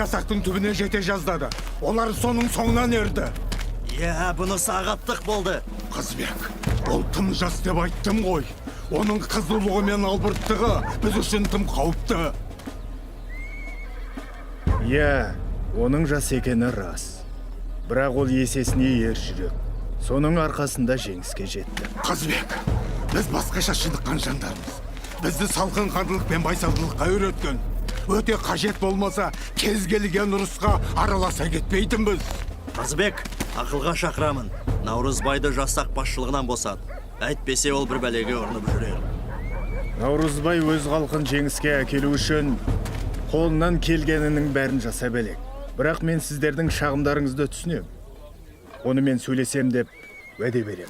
жасақтың түбіне жете жаздады. Олар соның соңынан ерді. Бұны сағаттық болды. Қазбек, ол тым жас деп айттым ғой. Оның қызулығы мен албырттығы біз үшін тым қауіпті. Оның жас екені рас. Бірақ ол есесіне ер жүрек. Соның арқасында жеңіске жетті. Қазбек, біз басқаша шыныққан жандармыз. Бізді салқын қандылық пен байсалдылыққа үйреткен. Өте қажет болмаса, кез келген ұрысқа араласа кетпейтінбіз. Қазбек, ақылға шақырамын. Наурызбайды жасақ басшылығынан босат. Әйтпесе ол бір бәлеге ұрынып жүрер. Наурызбай өз халқын жеңіске әкелу үшін қолынан келгенінің бәрін жасап әлек. Бірақ мен сіздердің шағымдарыңызды түсінем. Оны мен сөйлесем деп уәде берем.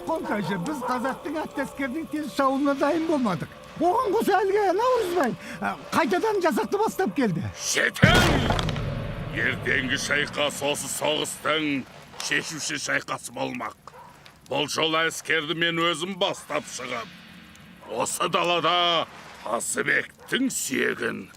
Қонтайшы, біз қазақтың аттескердің тез шауына дайын болмадық. Оған қоса әлгі Наурызбай қайтадан жасақты бастап келді. Шетен! Ертеңгі шайқас осы соғыстың шешуші шайқасы болмақ. Бұл жол әскерді мен өзім бастап шығып. Осы далада Қазыбектің сүйегін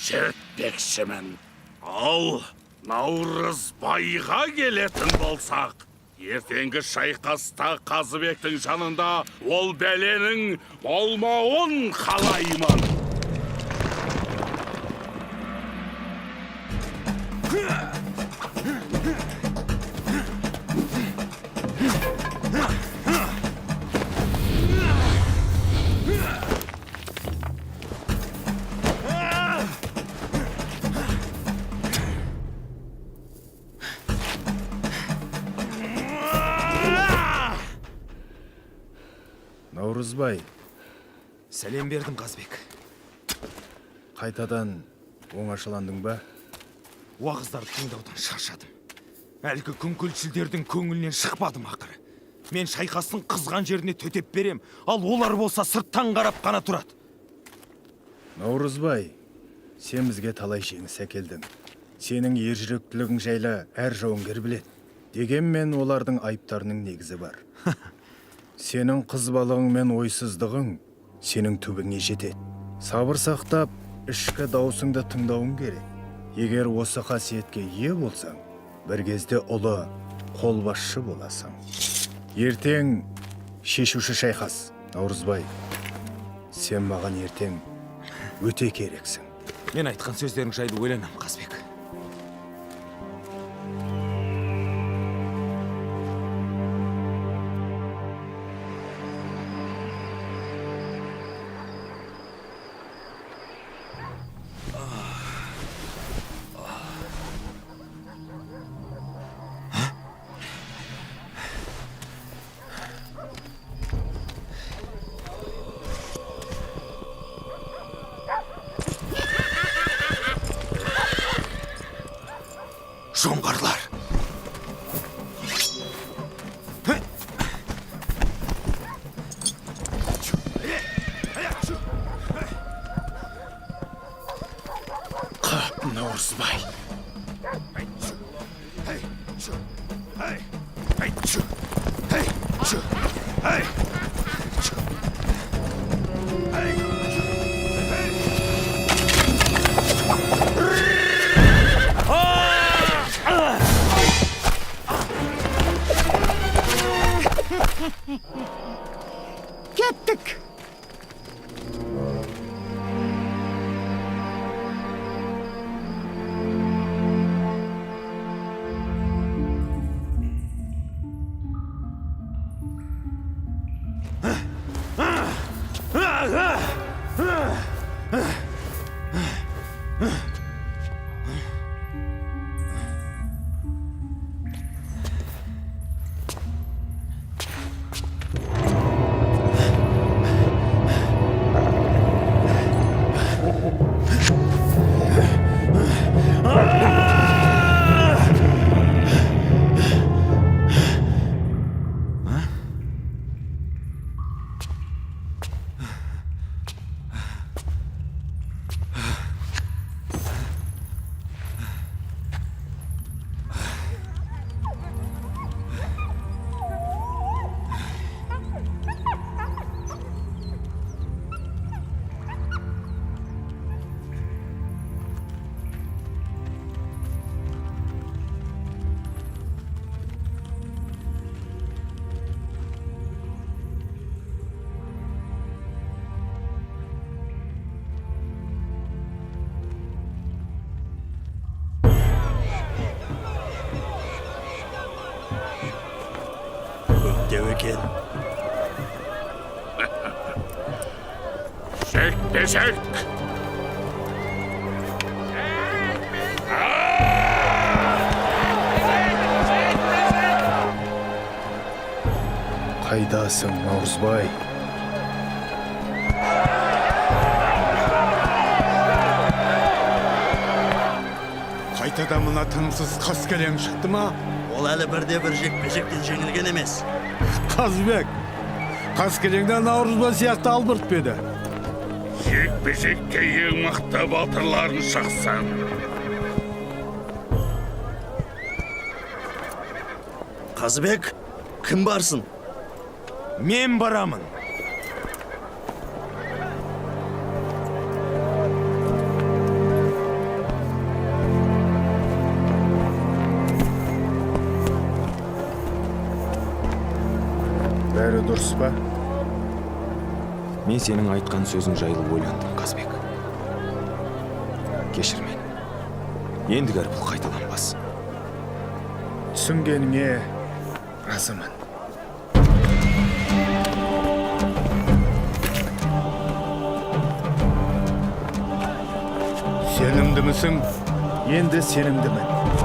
шертпекшімін. Ал Наурызбайға келетін болсақ, ертеңгі шайқаста Қазыбектің жанында ол бәленің болмауын қалаймын. Наурызбай, сәлем бердім, Қазбек. Қайтадан оңашаландың ба? Уағыздарды тыңдаудан шаршадым. Әлгі күңкілшілдердің көңілінен шықпадым ақыры. Мен шайқастың қызған жеріне төтеп берем, ал олар болса сырттан қарап қана тұрады. Наурызбай, сен бізге талай жеңіс әкелдің. Сенің ержүректілігің жайлы әр жауынгер біледі. Дегенмен олардың айыптарының негізі бар. Сенің қыз балығың мен ойсыздығың сенің түбіңе жетеді. Сабыр сақтап, ішкі даусыңды тыңдауың керек. Егер осы қасиетке ие болсаң, бір кезде ұлы қолбасшы боласың. Ертең шешуші шайқас, Наурызбай. Сен маған ертең өте керексің. Мен айтқан сөздерің жайлы ойланам, Қазбек. Жоңғарлар! Қап, Наурызбай! Кеттік! кел. Жекпе-жек! Қайдасың, Наурызбай? Қайтадан мына тынымсыз қаскелең шықты ма? Ол әлі бірде-бір жекпе-жектен жеңілген емес. Қазбек, қаскелеңден Наурызбай сияқты албырт беді. Жекпе-жекке ең мықты батырларын шықсын. Қазыбек, кім барсың? Мен барамын. Бәрі дұрыс па? Мен сенің айтқан сөзің жайлы ойландым, Қазбек. Кешір мені. Ендігәрі бұл қайталанбас. Түсінгеніңе разымын. Сенімдімісің? Енді сенімдімін.